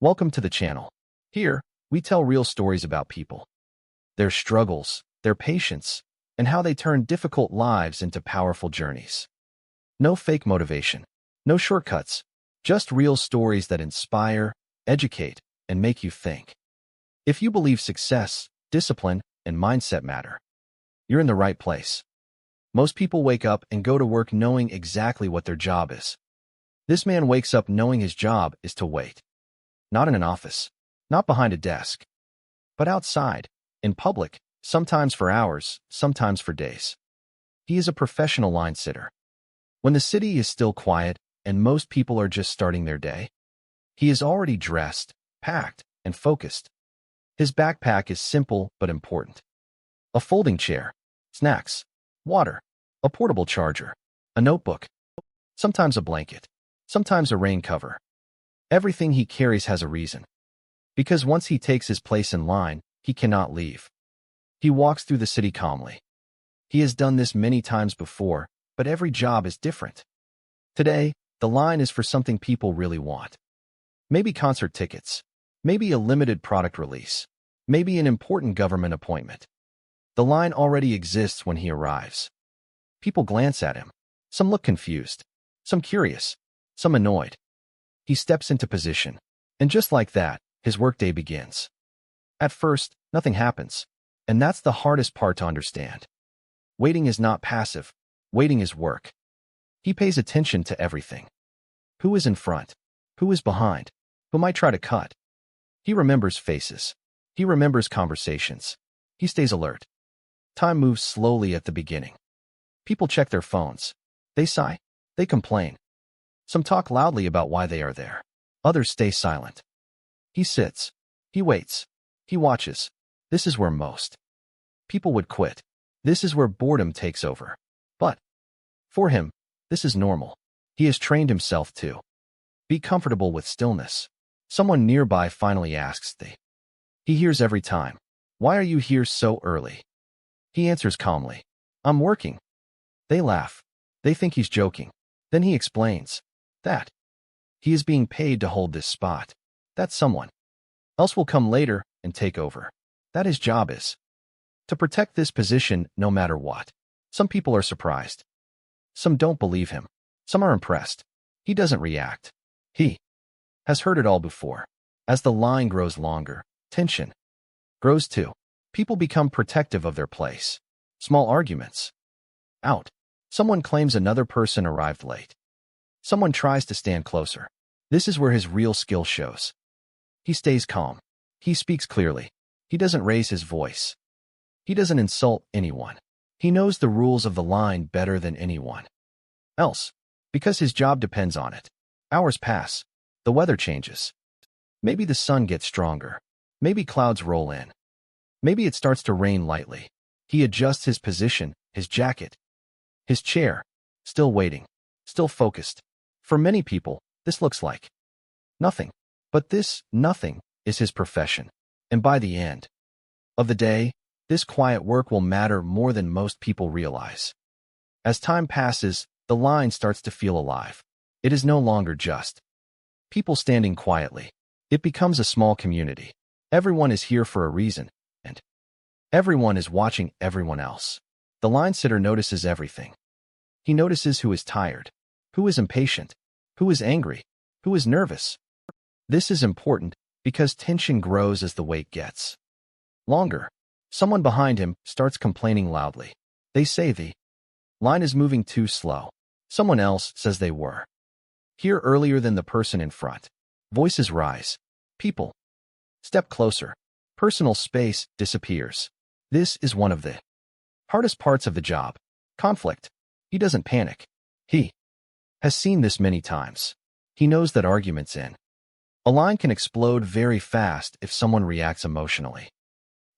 Welcome to the channel. Here, we tell real stories about people, their struggles, their patience, and how they turn difficult lives into powerful journeys. No fake motivation, no shortcuts, just real stories that inspire, educate, and make you think. If you believe success, discipline, and mindset matter, you're in the right place. Most people wake up and go to work knowing exactly what their job is. This man wakes up knowing his job is to wait. Not in an office, not behind a desk, but outside, in public, sometimes for hours, sometimes for days. He is a professional line sitter. When the city is still quiet and most people are just starting their day, he is already dressed, packed, and focused. His backpack is simple but important. A folding chair, snacks, water, a portable charger, a notebook, sometimes a blanket, sometimes a rain cover. Everything he carries has a reason. Because once he takes his place in line, he cannot leave. He walks through the city calmly. He has done this many times before, but every job is different. Today, the line is for something people really want. Maybe concert tickets, maybe a limited product release, maybe an important government appointment. The line already exists when he arrives. People glance at him. Some look confused, some curious, some annoyed. He steps into position, and just like that, his workday begins. At first, nothing happens, and that's the hardest part to understand. Waiting is not passive. Waiting is work. He pays attention to everything. Who is in front? Who is behind? Who might try to cut? He remembers faces. He remembers conversations. He stays alert. Time moves slowly at the beginning. People check their phones. They sigh. They complain. Some talk loudly about why they are there. Others stay silent. He sits. He waits. He watches. This is where most people would quit. This is where boredom takes over. But for him, this is normal. He has trained himself to be comfortable with stillness. Someone nearby finally asks he hears every time, "Why are you here so early?" He answers calmly, "I'm working." They laugh. They think he's joking. Then he explains that he is being paid to hold this spot, that someone else will come later and take over, that his job is to protect this position no matter what. Some people are surprised. Some don't believe him. Some are impressed. He doesn't react. He has heard it all before. As the line grows longer, tension grows too. People become protective of their place. Small arguments. Out. Someone claims another person arrived late. Someone tries to stand closer. This is where his real skill shows. He stays calm. He speaks clearly. He doesn't raise his voice. He doesn't insult anyone. He knows the rules of the line better than anyone else, because his job depends on it. Hours pass. The weather changes. Maybe the sun gets stronger. Maybe clouds roll in. Maybe it starts to rain lightly. He adjusts his position, his jacket, his chair, still waiting, still focused. For many people, this looks like nothing. But this nothing is his profession. And by the end of the day, this quiet work will matter more than most people realize. As time passes, the line starts to feel alive. It is no longer just people standing quietly. It becomes a small community. Everyone is here for a reason, and everyone is watching everyone else. The line sitter notices everything. He notices who is tired, who is impatient, who is angry, who is nervous. This is important because tension grows as the wait gets longer. Someone behind him starts complaining loudly. They say the line is moving too slow. Someone else says they were here earlier than the person in front. Voices rise. People step closer. Personal space disappears. This is one of the hardest parts of the job. Conflict. He doesn't panic. He has seen this many times. He knows that arguments in a line can explode very fast if someone reacts emotionally.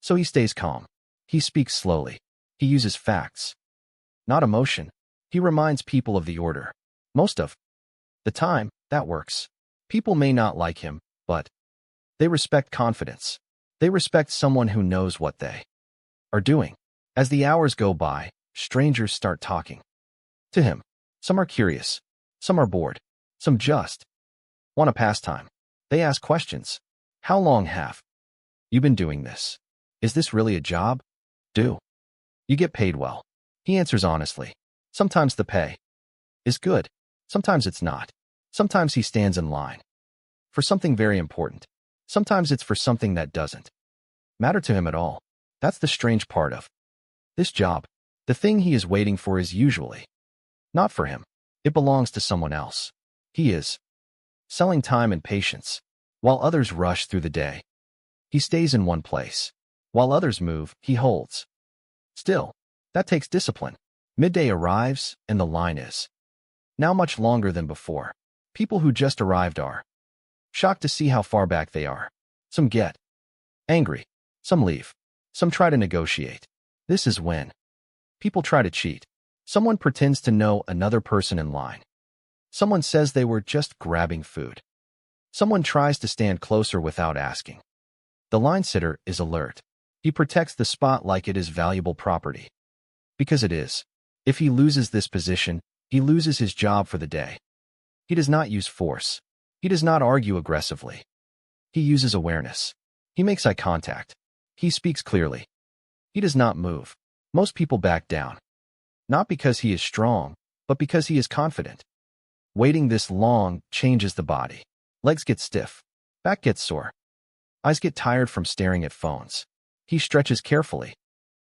So he stays calm. He speaks slowly. He uses facts, not emotion. He reminds people of the order. Most of the time, that works. People may not like him, but they respect confidence. They respect someone who knows what they are doing. As the hours go by, strangers start talking to him. Some are curious. Some are bored. Some just want a pastime. They ask questions. How long have you been doing this? Is this really a job? Do you get paid well? He answers honestly. Sometimes the pay is good. Sometimes it's not. Sometimes he stands in line for something very important. Sometimes it's for something that doesn't matter to him at all. That's the strange part of this job. The thing he is waiting for is usually not for him. It belongs to someone else. He is selling time and patience. While others rush through the day, he stays in one place. While others move, he holds still. That takes discipline. Midday arrives, and the line is now much longer than before. People who just arrived are shocked to see how far back they are. Some get angry. Some leave. Some try to negotiate. This is when people try to cheat. Someone pretends to know another person in line. Someone says they were just grabbing food. Someone tries to stand closer without asking. The line sitter is alert. He protects the spot like it is valuable property. Because it is. If he loses this position, he loses his job for the day. He does not use force. He does not argue aggressively. He uses awareness. He makes eye contact. He speaks clearly. He does not move. Most people back down. Not because he is strong, but because he is confident. Waiting this long changes the body. Legs get stiff. Back gets sore. Eyes get tired from staring at phones. He stretches carefully.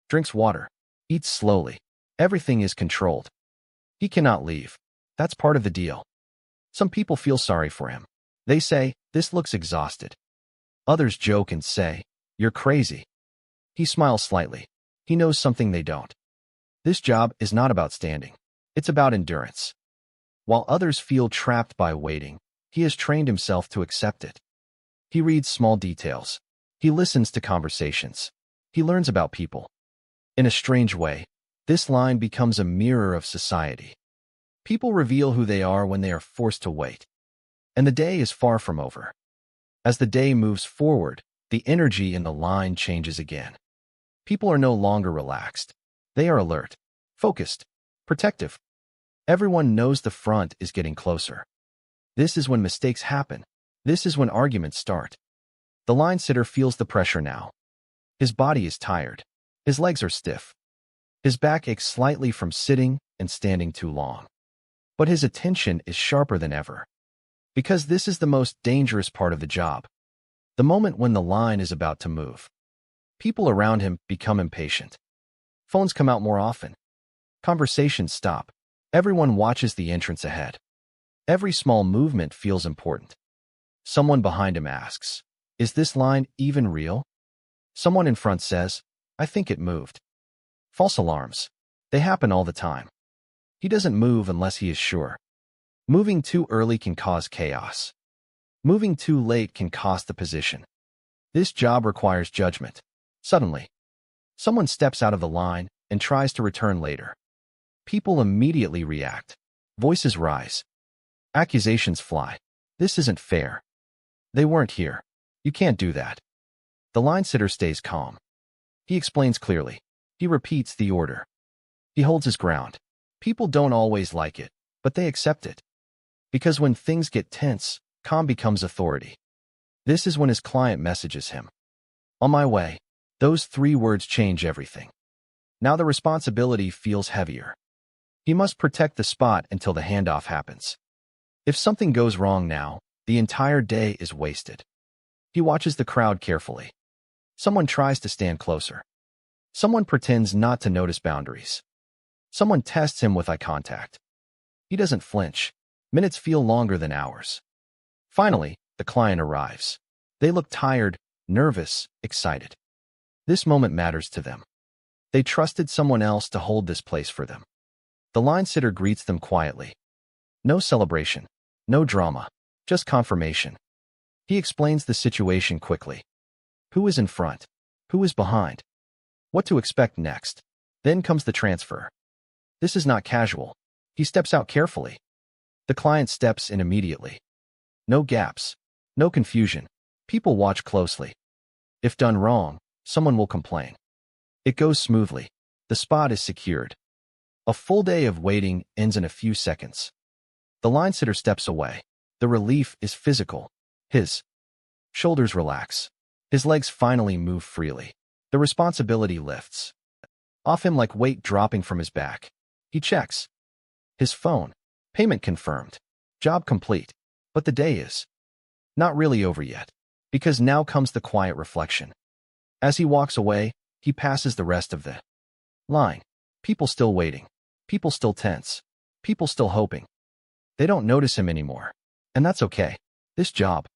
Drinks water. Eats slowly. Everything is controlled. He cannot leave. That's part of the deal. Some people feel sorry for him. They say, "This looks exhausted." Others joke and say, "You're crazy." He smiles slightly. He knows something they don't. This job is not about standing. It's about endurance. While others feel trapped by waiting, he has trained himself to accept it. He reads small details. He listens to conversations. He learns about people. In a strange way, this line becomes a mirror of society. People reveal who they are when they are forced to wait. And the day is far from over. As the day moves forward, the energy in the line changes again. People are no longer relaxed. They are alert, focused, protective. Everyone knows the front is getting closer. This is when mistakes happen. This is when arguments start. The line sitter feels the pressure now. His body is tired. His legs are stiff. His back aches slightly from sitting and standing too long. But his attention is sharper than ever. Because this is the most dangerous part of the job. The moment when the line is about to move. People around him become impatient. Phones come out more often. Conversations stop. Everyone watches the entrance ahead. Every small movement feels important. Someone behind him asks, "Is this line even real?" Someone in front says, "I think it moved." False alarms. They happen all the time. He doesn't move unless he is sure. Moving too early can cause chaos. Moving too late can cost the position. This job requires judgment. Suddenly, someone steps out of the line and tries to return later. People immediately react. Voices rise. Accusations fly. This isn't fair. They weren't here. You can't do that. The line sitter stays calm. He explains clearly. He repeats the order. He holds his ground. People don't always like it, but they accept it. Because when things get tense, calm becomes authority. This is when his client messages him. "On my way." Those 3 words change everything. Now the responsibility feels heavier. He must protect the spot until the handoff happens. If something goes wrong now, the entire day is wasted. He watches the crowd carefully. Someone tries to stand closer. Someone pretends not to notice boundaries. Someone tests him with eye contact. He doesn't flinch. Minutes feel longer than hours. Finally, the client arrives. They look tired, nervous, excited. This moment matters to them. They trusted someone else to hold this place for them. The line sitter greets them quietly. No celebration, no drama, just confirmation. He explains the situation quickly. Who is in front? Who is behind? What to expect next? Then comes the transfer. This is not casual. He steps out carefully. The client steps in immediately. No gaps, no confusion. People watch closely. If done wrong, someone will complain. It goes smoothly. The spot is secured. A full day of waiting ends in a few seconds. The line sitter steps away. The relief is physical. His shoulders relax. His legs finally move freely. The responsibility lifts off him like weight dropping from his back. He checks his phone. Payment confirmed. Job complete. But the day is not really over yet, because now comes the quiet reflection. As he walks away, he passes the rest of the line. People still waiting. People still tense. People still hoping. They don't notice him anymore. And that's okay. This job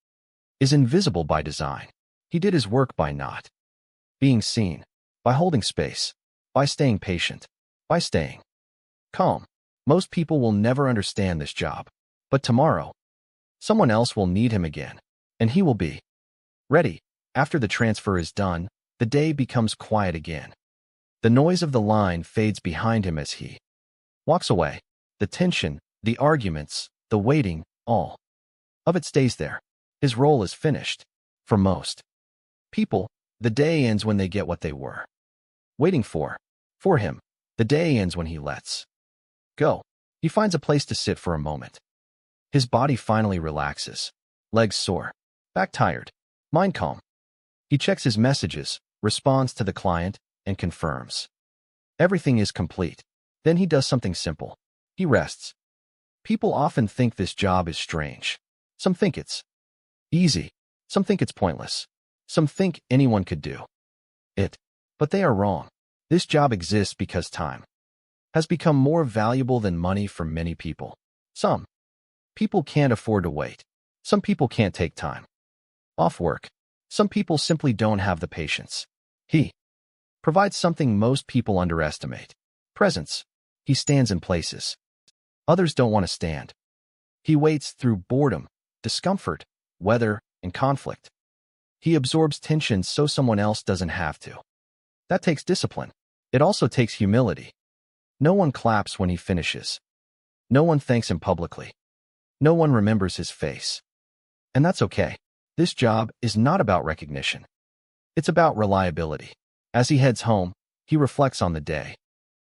is invisible by design. He did his work by not being seen, by holding space, by staying patient, by staying calm. Most people will never understand this job. But tomorrow, someone else will need him again, and he will be ready. After the transfer is done, the day becomes quiet again. The noise of the line fades behind him as he walks away. The tension, the arguments, the waiting, all of it stays there. His role is finished. For most people, the day ends when they get what they were waiting for. For him, the day ends when he lets go. He finds a place to sit for a moment. His body finally relaxes. Legs sore, back tired, mind calm. He checks his messages, responds to the client, and confirms everything is complete. Then he does something simple. He rests. People often think this job is strange. Some think it's easy. Some think it's pointless. Some think anyone could do it. But they are wrong. This job exists because time has become more valuable than money for many people. Some people can't afford to wait. Some people can't take time off work. Some people simply don't have the patience. He provides something most people underestimate: presence. He stands in places others don't want to stand. He waits through boredom, discomfort, weather, and conflict. He absorbs tension so someone else doesn't have to. That takes discipline. It also takes humility. No one claps when he finishes. No one thanks him publicly. No one remembers his face. And that's okay. This job is not about recognition. It's about reliability. As he heads home, he reflects on the day.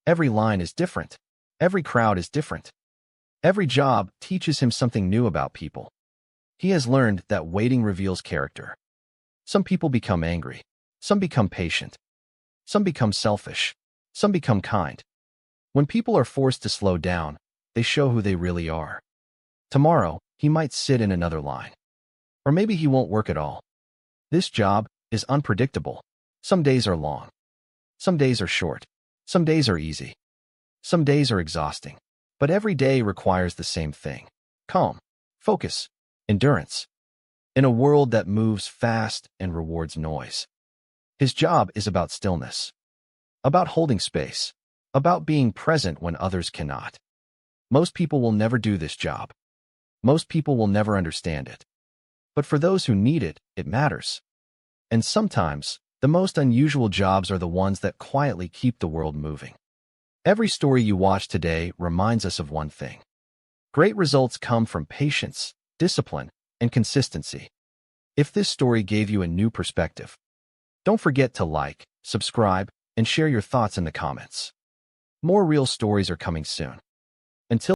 Every line is different. Every crowd is different. Every job teaches him something new about people. He has learned that waiting reveals character. Some people become angry. Some become patient. Some become selfish. Some become kind. When people are forced to slow down, they show who they really are. Tomorrow, he might sit in another line. Or maybe he won't work at all. This job is unpredictable. Some days are long. Some days are short. Some days are easy. Some days are exhausting. But every day requires the same thing: calm, focus, endurance. In a world that moves fast and rewards noise, his job is about stillness, about holding space, about being present when others cannot. Most people will never do this job. Most people will never understand it. But for those who need it, it matters. And sometimes, the most unusual jobs are the ones that quietly keep the world moving. Every story you watch today reminds us of one thing: great results come from patience, discipline, and consistency. If this story gave you a new perspective, don't forget to like, subscribe, and share your thoughts in the comments. More real stories are coming soon.